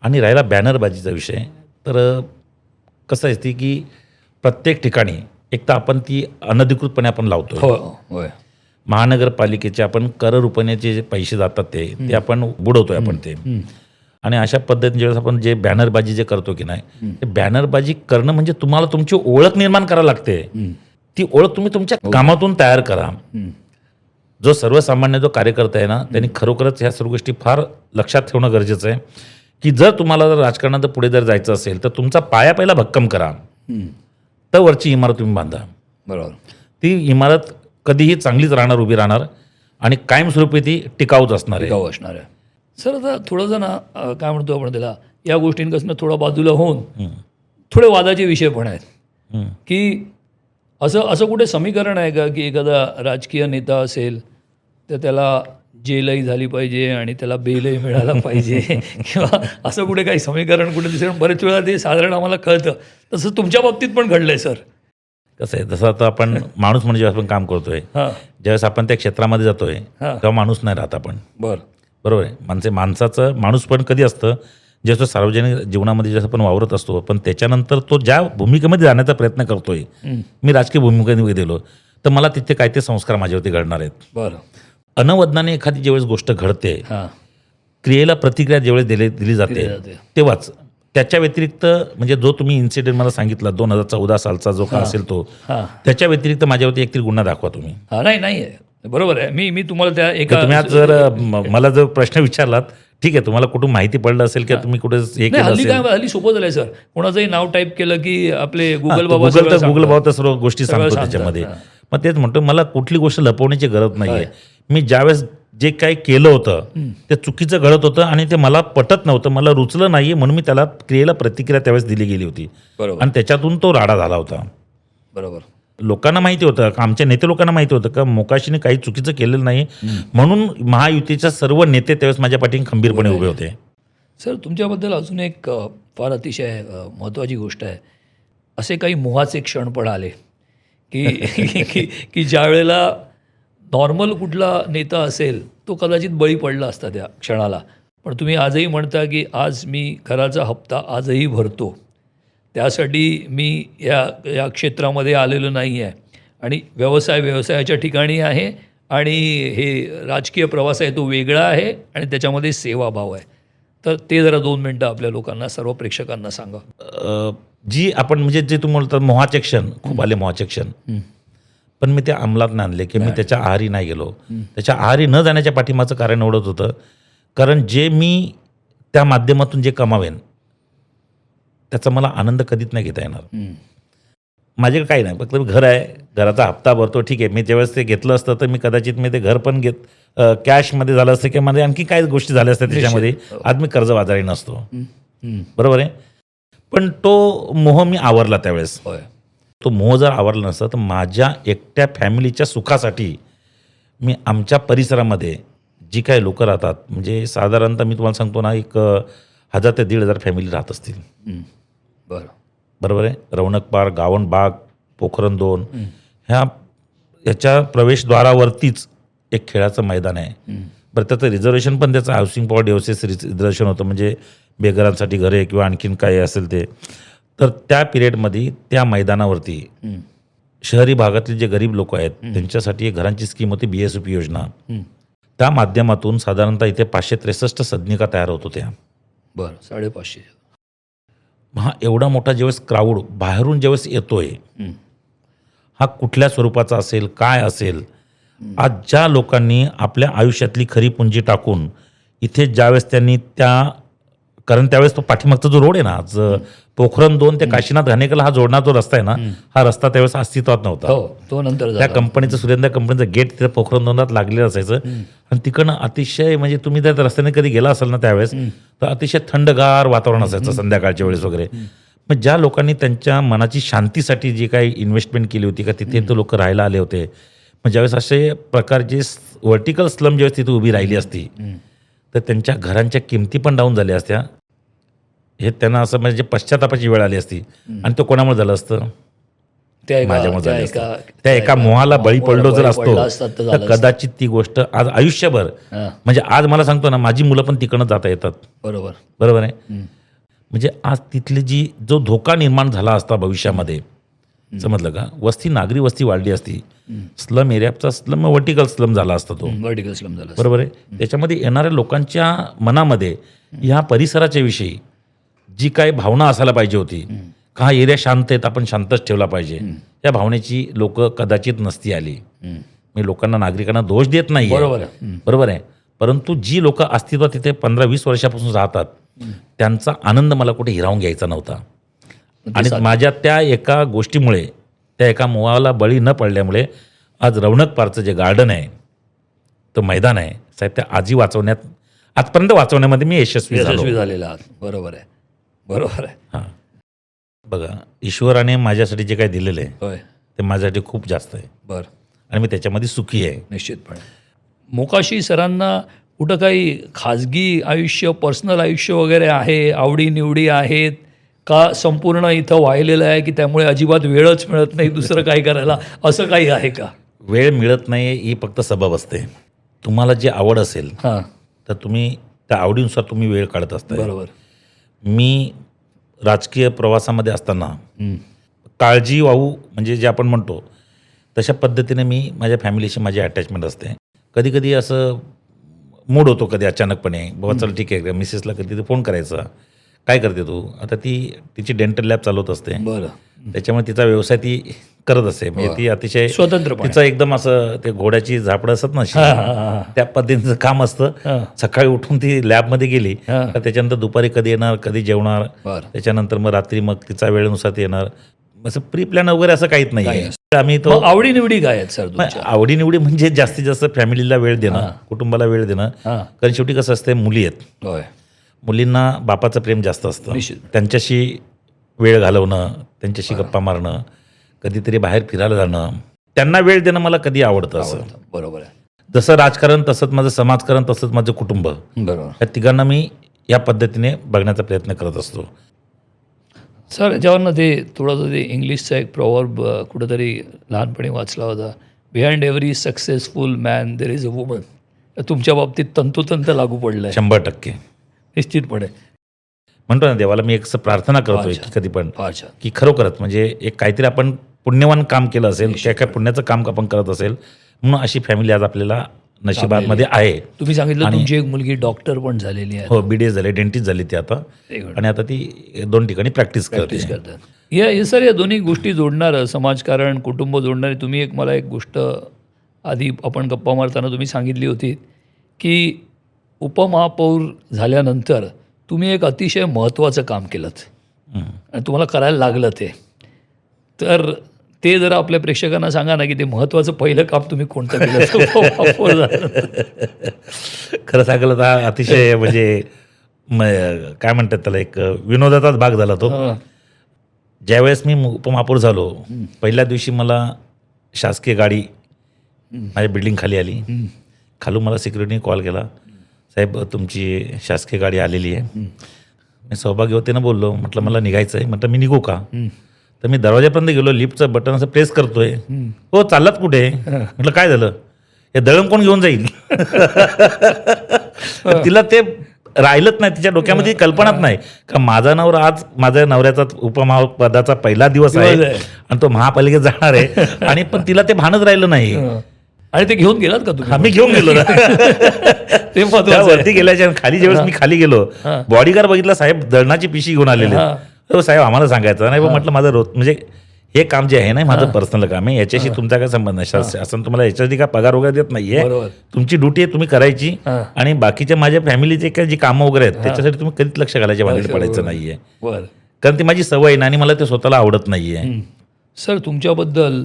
आणि राहिला बॅनरबाजीचा विषय, तर कसं असते की प्रत्येक ठिकाणी एक तर आपण ती अनधिकृतपणे आपण लावतो. होय. महानगरपालिकेचे आपण कर रुपयाचे जे पैसे जातात ते आपण बुडवतोय आपण ते. आणि अशा पद्धतीने ज्यावेळेस आपण जे बॅनरबाजी जे करतो की नाही, ते बॅनरबाजी करणं म्हणजे तुम्हाला तुमची ओळख निर्माण करावी लागते. ती ओळख तुम्ही तुमच्या कामातून तयार करा. जो सर्वसामान्य जो कार्यकर्ता आहे ना त्यांनी खरोखरच ह्या सर्व गोष्टी फार लक्षात ठेवणं गरजेचं आहे की जर तुम्हाला जर राजकारणात पुढे जर जायचं असेल तर तुमचा पाया पहिला भक्कम करा, तर वरची इमारत तुम्ही बांधा. बरोबर. ती इमारत कधीही चांगलीच राहणार, उभी राहणार आणि कायमस्वरूपी ती टिकाऊच असणार आहे. टिकाऊ असणार आहे. सर आता थोडंसं ना काय म्हणतो आपण त्याला, या गोष्टींपासून थोडा बाजूला होऊन थोडे वादाचे विषय पण आहेत की असं कुठे समीकरण आहे का की एखादा राजकीय नेता असेल तर त्याला जेलही झाली पाहिजे आणि त्याला बेलही मिळाला पाहिजे किंवा असं कुठे काही समीकरण कुठे दिसेल? बरेच वेळा ते साधारण आम्हाला कळतं. तसं तुमच्या बाबतीत पण घडलं आहे सर. कसं आहे, जसं आता आपण माणूस म्हणून जेव्हा आपण काम करतोय, ज्यावेळेस आपण त्या क्षेत्रामध्ये जातोय तेव्हा माणूस नाही राहत आपण. बरोबर आहे. माणसाचं माणूस पण कधी असतं ज्याचं सार्वजनिक जीवनामध्ये जसं आपण वावरत असतो, पण त्याच्यानंतर तो ज्या भूमिकेमध्ये जाण्याचा प्रयत्न करतोय, मी राजकीय भूमिकेमध्ये गेलो तर मला तिथे काय ते संस्कार माझ्यावरती घडणार आहेत. बरं. अनवधनाने एखादी ज्यावेळेस गोष्ट घडते, क्रियेला प्रतिक्रिया ज्यावेळेस दिली जाते तेव्हाच. त्याच्या व्यतिरिक्त म्हणजे जो तुम्ही इन्सिडेंट मला सांगितला 2014 सालचा जो का असेल तो, त्याच्या व्यतिरिक्त माझ्यावरती एकतरी गुन्हा दाखवा तुम्ही. नाही आहे, बरोबर आहे. मी तुम्हाला त्या एका तुम्ही आज जर मला जर प्रश्न विचारलात, ठीक आहे, तुम्हाला कुठून माहिती पडलं असेल किंवा तुम्ही कुठे हल्ली सोपं झालंय सर. कोणाचंही नाव टाईप केलं की आपले गुगल बाबा तर सर्व गोष्टी सांगतो त्याच्यामध्ये. मग तेच म्हणतो, मला कुठली गोष्ट लपवण्याची गरज नाही आहे. मी ज्यावेळेस जे काही केलं होतं ते चुकीचं घडत होतं आणि ते मला पटत नव्हतं, मला रुचलं नाही, म्हणून मी त्याला क्रियेला प्रतिक्रिया त्यावेळेस दिली गेली होती आणि त्याच्यातून तो राडा झाला होता. बरोबर. लोकांना माहिती होतं, आमच्या नेते लोकांना माहिती होतं का मोकाशीने काही चुकीचं केलेलं नाही, म्हणून महायुतीच्या सर्व नेते त्यावेळेस माझ्या पाठीने खंबीरपणे उभे होते. सर तुमच्याबद्दल अजून एक फार अतिशय महत्त्वाची गोष्ट आहे. असे काही मोहाचे क्षण पण आले की ज्या वेळेला नॉर्मल कुठला नेता असेल तो कदाचित बळी पडला असता त्या क्षणाला, पण तुम्ही आजही म्हणता की आज मी घराचा हप्ता आजही भरतो. त्यासाठी मी या क्षेत्रामध्ये आलेलो नाही आहे आणि व्यवसायाच्या ठिकाणी आहे आणि हे राजकीय प्रवास आहे तो वेगळा आहे आणि त्याच्यामध्ये सेवाभाव आहे. तर ते जरा 2 मिनटं आपल्या लोकांना, सर्व प्रेक्षकांना सांगा. जी आपण म्हणजे जे तुम्ही बोलतात मोहाचे क्षण खूप आले मोहाचे क्षण, पण मी ते अंमलात नाही आणले की मी त्याच्या आहारी नाही गेलो. त्याच्या आहारी न जाण्याच्या पाठीमागचं कारण एवढंच होतं, कारण जे मी त्या माध्यमातून जे कमावेन त्याचा मला आनंद कधीच नाही घेता येणार. माझ्याकडे काही नाही, फक्त घर आहे, घराचा हप्ता भरतो, ठीक आहे. मी ज्यावेळेस ते घेतलं असतं तर मी कदाचित मी ते घर पण कॅशमध्ये झालं असतं किंवा मध्ये आणखी काही गोष्टी झाल्या असत्या त्याच्यामध्ये, आज मी कर्जबाजारी नसतो. बरोबर आहे. पण तो मोह मी आवरला त्यावेळेस. होय. तो मोह जर आवरला नसता तर माझ्या एकट्या फॅमिलीच्या सुखासाठी मी आमच्या परिसरामध्ये जी काही लोक राहतात, म्हणजे साधारणतः मी तुम्हाला सांगतो ना, 1000 ते 1500 फॅमिली राहत असतील. बरं. बरोबर आहे. रौनक पार्क, गावण बाग, पोखरण 2 याच्या प्रवेशद्वारावरतीच एक खेळाचं मैदान आहे. बरं, त्याचं रिझर्वेशन पण त्याचं हाऊसिंग पॉवर डेव्हसेस रिझर्वेशन होतं, म्हणजे बेघरांसाठी घरे किंवा आणखीन काय असेल ते. तर त्या पिरियडमध्ये त्या मैदानावरती शहरी भागातले जे गरीब लोक आहेत त्यांच्यासाठी एक घरांची स्कीम होती, BSUP योजना. त्या माध्यमातून साधारणतः इथे 563 सदनिका तयार होत होत्या. बरं. 550. हा एवढा मोठा ज्यावेळेस क्राऊड बाहेरून ज्यावेळेस येतोय, हा कुठल्या स्वरूपाचा असेल, काय असेल, आज ज्या लोकांनी आपल्या आयुष्यातली खरी पुंजी टाकून इथे ज्यावेळेस त्यांनी कारण त्यावेळेस तो पाठीमागचा जो रोड आहे ना, आज पोखरण 2 ते काशीनाथ घाणेकरला हा जोडणारा जो रस्ता आहे ना, हा रस्ता त्यावेळेस अस्तित्वात नव्हता. हो, तो नंतर त्या कंपनीचं, सुरेंद्र कंपनीचं गेट तिथे पोखरण 2 लागलेलं असायचं. आणि तिकडनं अतिशय, म्हणजे तुम्ही त्या रस्त्याने कधी गेला असाल ना त्यावेळेस, तर अतिशय थंडगार वातावरण असायचं संध्याकाळच्या वेळेस वगैरे. मग ज्या लोकांनी त्यांच्या मनाची शांतीसाठी जी काही इन्व्हेस्टमेंट केली होती का तिथे तो लोक राहायला आले होते. मग ज्यावेळेस असे प्रकारचे व्हर्टिकल स्लम ज्यावेळेस तिथे उभी राहिली असती तर त्यांच्या घरांच्या किमती पण डाऊन झाल्या असत्या. हे त्यांना असं म्हणजे पश्चातापाची वेळ आली असती. आणि तो कोणामुळे झालं असतं? माझ्यामुळे झालं असतं. त्या एका मोहाला बळी पडलो जर असतो तर कदाचित ती गोष्ट आज आयुष्यभर, म्हणजे आज मला सांगतो ना, माझी मुलं पण तिकडनं जाता येतात. बरोबर आहे. म्हणजे आज तिथली जो धोका निर्माण झाला असता भविष्यामध्ये, समजलं का, नागरी वस्ती वाढली असती, स्लम एरियाचा स्लम व्हर्टिकल स्लम झाला असता तो. व्हर्टिकल स्लम झाला. बरोबर आहे. त्याच्यामध्ये येणाऱ्या लोकांच्या मनामध्ये ह्या परिसराच्या विषयी जी काही भावना असायला पाहिजे होती, का हा एरिया शांत आहेत, आपण शांतच ठेवला पाहिजे, या भावनेची लोक कदाचित नसती आली. मी लोकांना, नागरिकांना दोष देत नाही, बरोबर आहे. परंतु जी लोक अस्तित्वात तिथे 15-20 वर्षापासून राहतात त्यांचा आनंद मला कुठे हिरावून घ्यायचा नव्हता. आणि माझ्या त्या एका गोष्टीमुळे, त्या एका मोहाला बळी न पडल्यामुळे आज रौनक पार्कचं जे गार्डन आहे, तो मैदान आहे साहेब, त्या आजपर्यंत वाचवण्यामध्ये मी यशस्वी झालेला. बरोबर आहे. हां, बघा, ईश्वराने माझ्यासाठी जे काही दिलेलं आहे ते माझ्यासाठी खूप जास्त आहे. बरं. आणि मी त्याच्यामध्ये सुखी आहे. निश्चितपणे. मोकाशी सरांना कुठं काही खाजगी आयुष्य, पर्सनल आयुष्य वगैरे आहे, आवडीनिवडी आहेत का, संपूर्ण इथं वाहिलेलं आहे की त्यामुळे अजिबात वेळच मिळत नाही दुसरं काही करायला, असं काही आहे का? वेळ मिळत नाही ही फक्त सबब असते. तुम्हाला जी आवड असेल तर तुम्ही त्या आवडीनुसार तुम्ही वेळ काढत असता. बरोबर. मी राजकीय प्रवासामध्ये असताना काळजी वाहू, म्हणजे जे आपण म्हणतो तशा पद्धतीने मी माझ्या फॅमिलीशी माझी अटॅचमेंट असते. कधी कधी असं मूड होतो, कधी अचानकपणे, बाबा चल ठीक आहे, मिसेसला कधी फोन करायचा, काय करते तू, आता तिची डेंटल लॅब चालवत असते. बरं. त्याच्यामुळे तिचा व्यवसाय ती करत असते, म्हणजे ती अतिशय स्वतंत्र, तिचं एकदम असं ते घोड्याची झापडं असत ना, त्या पद्धतीचं काम असतं. सकाळी उठून ती लॅबमध्ये गेली तर त्याच्यानंतर दुपारी कधी येणार, कधी जेवणार, त्याच्यानंतर मग रात्री मग तिचा वेळेनुसार ती येणार. असं प्री प्लॅन वगैरे असं काहीच नाही. आम्ही तो आवडीनिवडी काय आहेत सर? आवडीनिवडी म्हणजे जास्तीत जास्त फॅमिलीला वेळ देणं, कुटुंबाला वेळ देणं. कारण शेवटी कसं असते, मुली आहेत, मुलींना बापाचं प्रेम जास्त असतं. त्यांच्याशी वेळ घालवणं, त्यांच्याशी गप्पा मारणं, कधीतरी बाहेर फिरायला जाणं, त्यांना वेळ देणं मला कधी आवडतं. असं बरोबर आहे. जसं राजकारण तसंच माझं समाजकारण, तसंच माझं कुटुंब, बरोबर. या तिघांना मी या पद्धतीने बघण्याचा प्रयत्न करत असतो. सर, याच्यावरनं ते थोडंसं ते इंग्लिशचा एक प्रॉवर्ब कुठंतरी लहानपणी वाचला होता, behind every successful man there is a woman. तुमच्या बाबतीत तंतोतंत लागू पडलं आहे. 100%. निश्चितपणे. म्हणतो ना देवाला मी एक असं प्रार्थना करतोय अच्छा. की कधी पण फार छान. की खरोखरच म्हणजे एक काहीतरी आपण पुण्यवान काम केलं असेल, काय पुण्याचं काम आपण करत असेल म्हणून अशी फॅमिली आज आपल्याला नशिबामध्ये आहे. तुम्ही सांगितलं आणि- तुमची एक मुलगी डॉक्टर पण झालेली आहे. हो, BDS झाले, डेंटिस्ट झाली ती आता, आणि आता ती 2 ठिकाणी प्रॅक्टिस करते. करतात. हे सर या दोन्ही गोष्टी जोडणारं समाजकारण, कुटुंब जोडणारे. तुम्ही मला एक गोष्ट आधी आपण गप्पा मारताना तुम्ही सांगितली होती की उपमहापौर झाल्यानंतर तुम्ही एक अतिशय महत्त्वाचं काम केलं आणि तुम्हाला करायला लागलं ते. तर ते जरा आपल्या प्रेक्षकांना सांगा ना की ते महत्त्वाचं पहिलं काम तुम्ही कोणतं केलं उपमहापौर झाल्यानंतर? खरं सांगायला तर अतिशय म्हणजे काय म्हणतात त्याला एक विनोदाचाच भाग झाला तो. हां. ज्यावेळेस मी उपमहापौर झालो पहिल्या दिवशी मला शासकीय गाडी माझ्या बिल्डिंग खाली आली. खालून मला सिक्युरिटीने कॉल केला, साहेब तुमची शासकीय गाडी आलेली आहे. मी सौभाग्यवतीनं बोललो, म्हटलं मला निघायचं आहे. म्हटलं मी निघू का? तर मी दरवाजापर्यंत गेलो, लिफ्टचं बटन असं प्रेस करतोय. हो, चाललात कुठे? म्हटलं काय झालं? हे दळण कोण घेऊन जाईल? तिला ते राहिलंच नाही, तिच्या डोक्यामध्ये कल्पनाच नाही का माझा नवरा आज माझ्या नवऱ्याचा उपमहापदाचा पहिला दिवस आहे आणि तो महापालिकेत जाणार आहे. आणि पण तिला ते भानच राहिलं नाही. आणि ते घेऊन गेलात का तुम्ही? आम्ही घेऊन गेलो ना. ते महत्त्वाचं त्या आहे. वरती गेल्याच्या खाली ज्यावेळेस मी खाली गेलो, बॉडीगार्ड बघितला, साहेब दळणाची पिशी घेऊन आलेले. हो साहेब आम्हाला सांगायचं नाही. म्हटलं माझं रोज म्हणजे हे काम जे आहे ना माझं पर्सनल काम आहे, याच्याशी तुमचा काय संबंध नाही. शासन तुम्हाला याच्यासाठी काय पगार वगैरे देत नाहीये. बरोबर. तुमची ड्युटी आहे, तुम्ही करायची. आणि बाकीच्या माझ्या फॅमिलीचे काही जी कामं वगैरे आहेत त्याच्यासाठी तुम्ही कधीच लक्ष घालायच्या भानगडीत पडायचं नाहीये. बरं. कारण ती माझी सवय आहे ना आणि मला ते स्वतःला आवडत नाहीये. सर तुमच्याबद्दल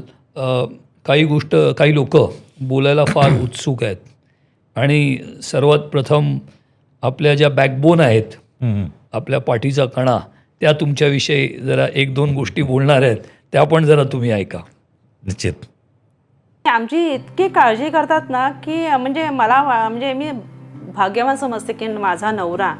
काही लोक बोलायला फार उत्सुक आहेत आणि सर्वात प्रथम आपल्या ज्या बॅकबोन आहेत, आपल्या पाठीचा कणा, त्या तुमच्याविषयी जरा 1-2 गोष्टी बोलणार आहेत, त्या पण जरा तुम्ही ऐका. निश्चित. आमची इतकी काळजी करतात ना की म्हणजे मला म्हणजे मी भाग्यवान समजते की माझा नवरा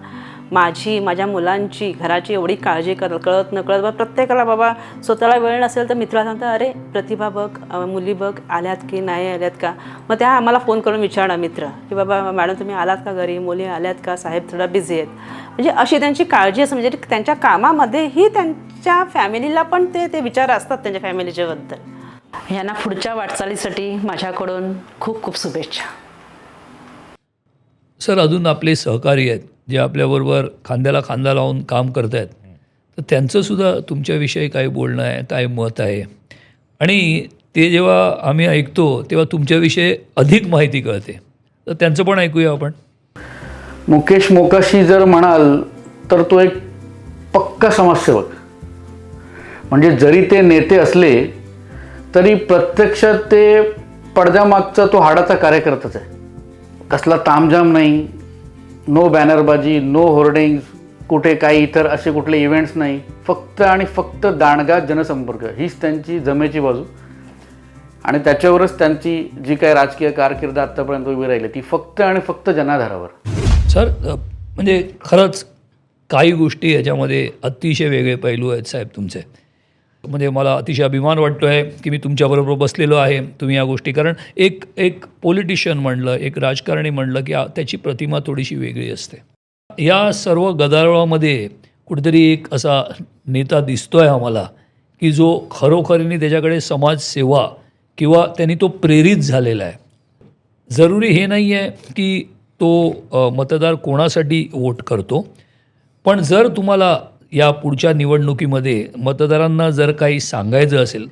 माझ्या मुलांची घराची एवढी काळजी कळत नकळत प्रत्येकाला बाबा स्वतःला वेळ नसेल तर मित्राला सांगतात, अरे प्रतिभा बघ, मुली बघ, आल्यात की नाही आल्यात का. मग त्या आम्हाला फोन करून विचारणार मित्र की बाबा मॅडम तुम्ही आलात का घरी, मुली आल्यात का, साहेब थोडा बिझी आहेत. म्हणजे अशी त्यांची काळजी असते. म्हणजे त्यांच्या कामामध्येही त्यांच्या फॅमिलीला पण ते विचार असतात त्यांच्या फॅमिलीच्या बद्दल. यांना पुढच्या वाटचालीसाठी माझ्याकडून खूप खूप शुभेच्छा. सर अजून आपले सहकारी आहेत जे आपल्याबरोबर खांद्याला खांदा लावून काम करत आहेत, तर त्यांचंसुद्धा तुमच्याविषयी काय बोलणं आहे, काय मत आहे. आणि ते जेव्हा आम्ही ऐकतो तेव्हा तुमच्याविषयी अधिक माहिती कळते, तर त्यांचं पण ऐकूया आपण. मुकेश मोकाशी जर म्हणाल तर तो एक पक्का समाजसेवक. म्हणजे जरी ते नेते असले तरी प्रत्यक्षात ते पडद्यामागचा तो हाडाचा कार्यकर्ताच आहे. कसला तामझाम नाही, नो बॅनरबाजी, नो होर्डिंग्स, कुठे काही इतर असे कुठले इव्हेंट्स नाही. फक्त आणि फक्त दांडगा जनसंपर्क हीच त्यांची जमेची बाजू. आणि त्याच्यावरच त्यांची जी काही राजकीय कारकीर्द आत्तापर्यंत उभी राहिली ती फक्त आणि फक्त जनाधारावर. सर म्हणजे खरंच काही गोष्टी याच्यामध्ये अतिशय वेगळे पैलू आहेत साहेब तुमचे. म्हणजे मला अतिशय अभिमान वाटतो आहे की मी तुमच्याबरोबर बसलेलो आहे. तुम्ही या गोष्टी, कारण एक पॉलिटिशियन म्हणलं, एक राजकारणी म्हणलं की त्याची प्रतिमा थोडीशी वेगळी असते. या सर्व गदारोळामध्ये कुठेतरी एक असा नेता दिसतोय आम्हाला की जो खरोखरीने त्याच्याकडे समाजसेवा किंवा त्यांनी तो प्रेरित झालेला आहे. जरुरी हे नाही आहे की तो मतदार कोणासाठी वोट करतो, पण जर तुम्हाला या पुढच्या निवडणुकीमध्ये मतदारांना जर काही सांगायचं असेल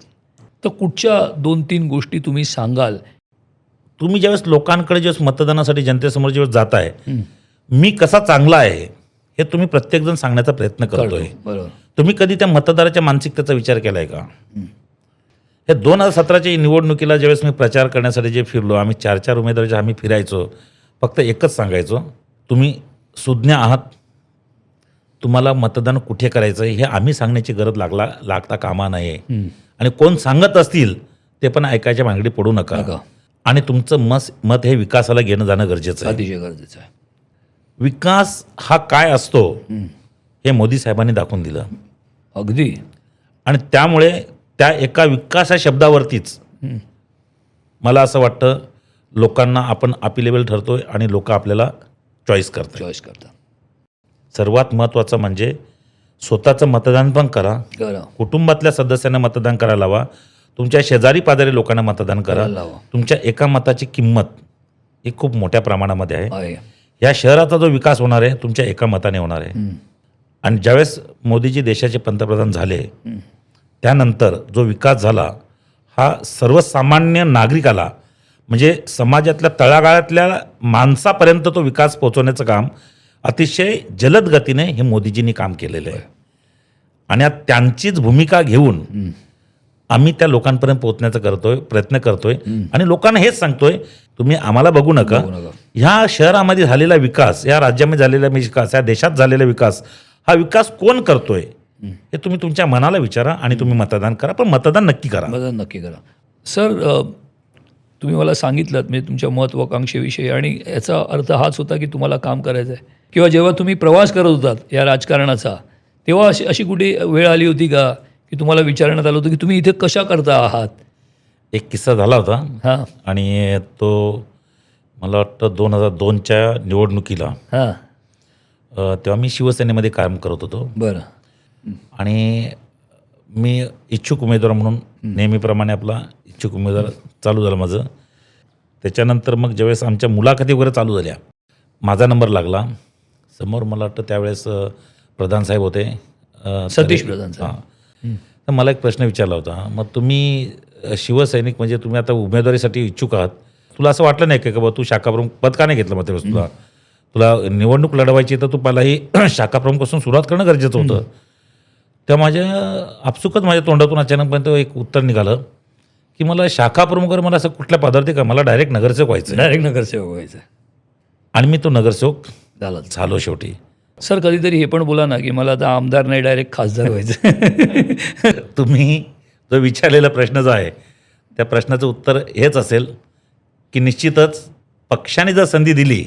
तर कुठच्या 2-3 गोष्टी तुम्ही सांगाल? तुम्ही ज्यावेळेस लोकांकडे ज्यावेळेस मतदानासाठी जनतेसमोर ज्यावेळेस जात आहे, मी कसा चांगला आहे हे तुम्ही प्रत्येकजण सांगण्याचा प्रयत्न करतोय. बरोबर. तुम्ही कधी त्या मतदाराच्या मानसिकतेचा विचार केलाय का? हे 2017च्या निवडणुकीला ज्यावेळेस मी प्रचार करण्यासाठी जे फिरलो, आम्ही 4-4 उमेदवार आम्ही फिरायचो, फक्त एकच सांगायचो, तुम्ही सुज्ञ आहात, तुम्हाला मतदान कुठे करायचं हे आम्ही सांगण्याची गरज लागता कामा नये. आणि कोण सांगत असतील ते पण ऐकायच्या भानगडी पडू नका. आणि तुमचं मत हे विकासाला घेणं जाणं गरजेचं आहे. अतिशय गरजेचं आहे. विकास हा काय असतो हे मोदी साहेबांनी दाखवून दिलं. अगदी. आणि त्यामुळे त्या एका विकास या शब्दावरतीच मला असं वाटतं लोकांना आपण अपिलेबल ठरतोय आणि लोक आपल्याला चॉईस करतात. सर्वात महत्त्वाचं म्हणजे स्वतःचं मतदान पण करा, करा, कुटुंबातल्या सदस्यांना मतदान करायला लावा, तुमच्या शेजारी पाजारी लोकांना मतदान करा. करायला लावा. तुमच्या एका मताची किंमत ही खूप मोठ्या प्रमाणामध्ये आहे. आहे. या शहराचा जो विकास होणार आहे तुमच्या एका मताने होणार आहे. आणि ज्यावेळेस मोदीजी देशाचे पंतप्रधान झाले त्यानंतर जो विकास झाला हा सर्वसामान्य नागरिकाला म्हणजे समाजातल्या तळागाळातल्या माणसापर्यंत तो विकास पोहोचवण्याचं काम अतिशय जलद गतीने हे मोदीजींनी काम केलेलं आहे. आणि आज त्यांचीच भूमिका घेऊन आम्ही त्या लोकांपर्यंत पोहोचण्याचा प्रयत्न करतोय आणि लोकांना हेच सांगतोय, तुम्ही आम्हाला बघू नका. ह्या शहरामध्ये झालेला विकास, या राज्यामध्ये झालेला विकास, या देशात झालेला विकास, हा विकास कोण करतोय हे तुम्ही तुमच्या मनाला विचारा आणि तुम्ही मतदान करा. पण मतदान नक्की करा. मतदान नक्की करा. सर, तुम्ही मला सांगितलं म्हणजे तुमच्या महत्त्वाकांक्षेविषयी, आणि याचा अर्थ हाच होता की तुम्हाला काम करायचं आहे. किंवा जेव्हा तुम्ही प्रवास करत होतात या राजकारणाचा, तेव्हा अशी कुठे वेळ आली होती का की तुम्हाला विचारण्यात आलं होतं की तुम्ही इथे कशा करता आहात? एक किस्सा झाला होता हां आणि तो मला वाटतं 2002च्या निवडणुकीला, हां तेव्हा मी शिवसेनेमध्ये काम करत होतो. बरं. आणि मी इच्छुक उमेदवार म्हणून नेहमीप्रमाणे आपला इच्छुक उमेदवार चालू झालं माझं. त्याच्यानंतर मग ज्यावेळेस आमच्या मुलाखती वगैरे चालू झाल्या, माझा नंबर लागला. समोर मला वाटतं त्यावेळेस प्रधान साहेब होते, सतीश प्रधान साहेब. हां. तर मला एक प्रश्न विचारला होता, मग तुम्ही शिवसैनिक म्हणजे तुम्ही आता उमेदवारीसाठी इच्छुक आहात, तुला असं वाटलं नाही का बाबा तू शाखाप्रमुख पद का नाही घेतलं? मग त्यावेळेस तुला निवडणूक लढवायची तर तू पहिला ही शाखाप्रमुखापासून सुरुवात करणं गरजेचं होतं. तेव्हा माझ्या आपसुकच माझ्या तोंडातून अचानकपर्यंत एक उत्तर निघालं की मला शाखाप्रमुखावर मला असं कुठल्या पदार्थ का, मला डायरेक्ट नगरसेवक व्हायचं. डायरेक्ट नगरसेवक व्हायचं. आणि मी तो नगरसेवक झालं. झालो शेवटी. सर, कधीतरी हे पण बोला ना की मला आता आमदार नाही, डायरेक्ट खासदार व्हायचं. तुम्ही जो विचारलेला प्रश्न जो आहे त्या प्रश्नाचं उत्तर हेच असेल की निश्चितच पक्षाने जर संधी दिली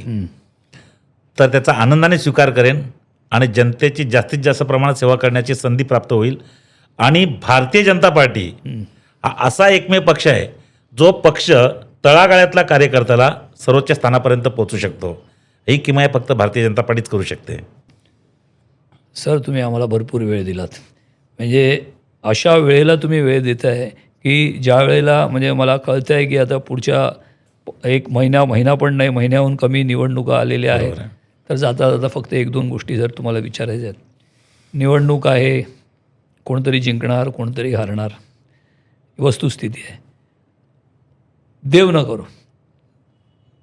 तर त्याचा आनंदाने स्वीकार करेन आणि जनतेची जास्तीत जास्त प्रमाणात सेवा करण्याची संधी प्राप्त होईल. आणि भारतीय जनता पार्टी हा असा एकमेव पक्ष आहे जो पक्ष तळागाळातल्या कार्यकर्त्याला सर्वोच्च स्थानापर्यंत पोहोचू शकतो. ही किमया फक्त भारतीय जनता पार्टीच करू शकते. सर, तुम्ही आम्हाला भरपूर वेळ दिलात. म्हणजे अशा वेळेला तुम्ही वेळ देत आहे की ज्या वेळेला म्हणजे मला कळतं आहे की आता पुढच्या एक महिना पण नाही, महिन्याहून कमी निवडणुका आलेल्या आहेत. तर जाता जाता फक्त 1-2 गोष्टी जर तुम्हाला विचारायच्या आहेत. निवडणूक आहे, कोणतरी जिंकणार, कोणतरी हारणार, वस्तुस्थिती आहे. देव न करो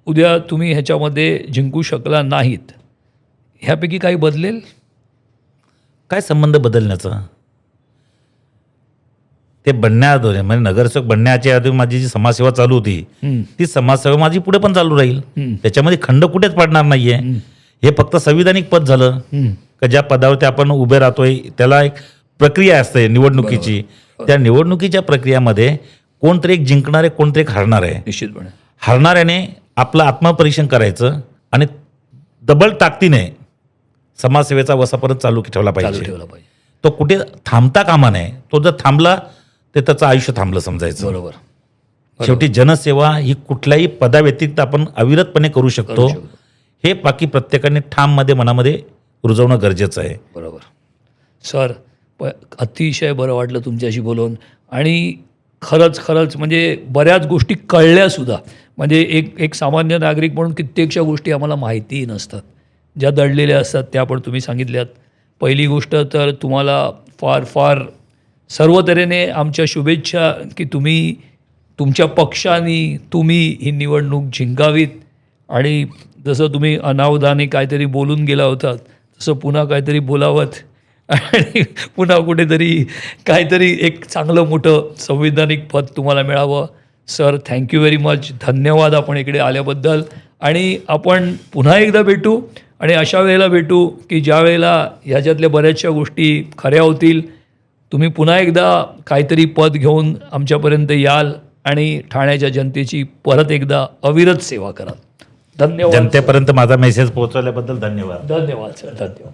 उद्या तुम्ही ह्याच्यामध्ये जिंकू शकला नाहीत, ह्यापैकी काही बदलेल? काय संबंध बदलण्याचा? ते बनण्याआधी म्हणजे नगरसेवक बनण्याच्या आधी माझी जी समाजसेवा चालू होती ती समाजसेवा माझी पुढे पण चालू राहील. त्याच्यामध्ये खंड कुठेच पडणार नाहीये. हे फक्त संविधानिक पद झालं का ज्या पदावरती आपण उभे राहतोय त्याला एक प्रक्रिया असते निवडणुकीची. त्या निवडणुकीच्या प्रक्रियामध्ये कोणतरी एक जिंकणार आहे, कोणतरी एक हारणार आहे. निश्चितपणे हारणाऱ्याने आपलं आत्मपरीक्षण करायचं आणि डबल ताकदीने समाजसेवेचा वसा परत चालू ठेवला पाहिजे. तो कुठे थांबता कामा नये. तो जर थांबला ते त्याचं आयुष्य थांबलं समजायचं. बरोबर. शेवटी जनसेवा ही कुठल्याही पदाव्यतिरिक्त आपण अविरतपणे करू शकतो. हे बाकी प्रत्येकाने ठाममध्ये मनामध्ये रुजवणं गरजेचं आहे. बरोबर. सर, अतिशय बरं वाटलं तुमच्याशी बोलून. आणि खरंच म्हणजे बऱ्याच गोष्टी कळल्यासुद्धा. म्हणजे एक सामान्य नागरिक म्हणून कित्येकशा गोष्टी आम्हाला माहितीही नसतात, ज्या दडलेल्या असतात त्या पण तुम्ही सांगितल्यात. पहिली गोष्ट तर तुम्हाला फार फार सर्व तऱ्हेने आमच्या शुभेच्छा की तुम्ही तुमच्या पक्षाने तुम्ही ही निवडणूक जिंकावीत. आणि जसं तुम्ही अनावधाने काहीतरी बोलून गेला होतात तसं पुन्हा काहीतरी बोलावत आणि पुन्हा कुठेतरी काहीतरी एक चांगलं मोठं संविधानिक पद तुम्हाला मिळावं. Sir, thank you very much. धन्यवाद आपण इकडे आल्याबद्दल. आणि आपण पुन्हा एकदा भेटू आणि अशा वेळेला भेटू की ज्या वेळेला ह्याच्यातल्या बऱ्याचशा गोष्टी खऱ्या होतील. तुम्ही पुन्हा एकदा काहीतरी पद घेऊन आमच्यापर्यंत याल आणि ठाण्याच्या जनतेची परत एकदा अविरत सेवा कराल. धन्यवाद. जनतेपर्यंत माझा मेसेज पोहोचवल्याबद्दल धन्यवाद. धन्यवाद सर. धन्यवाद.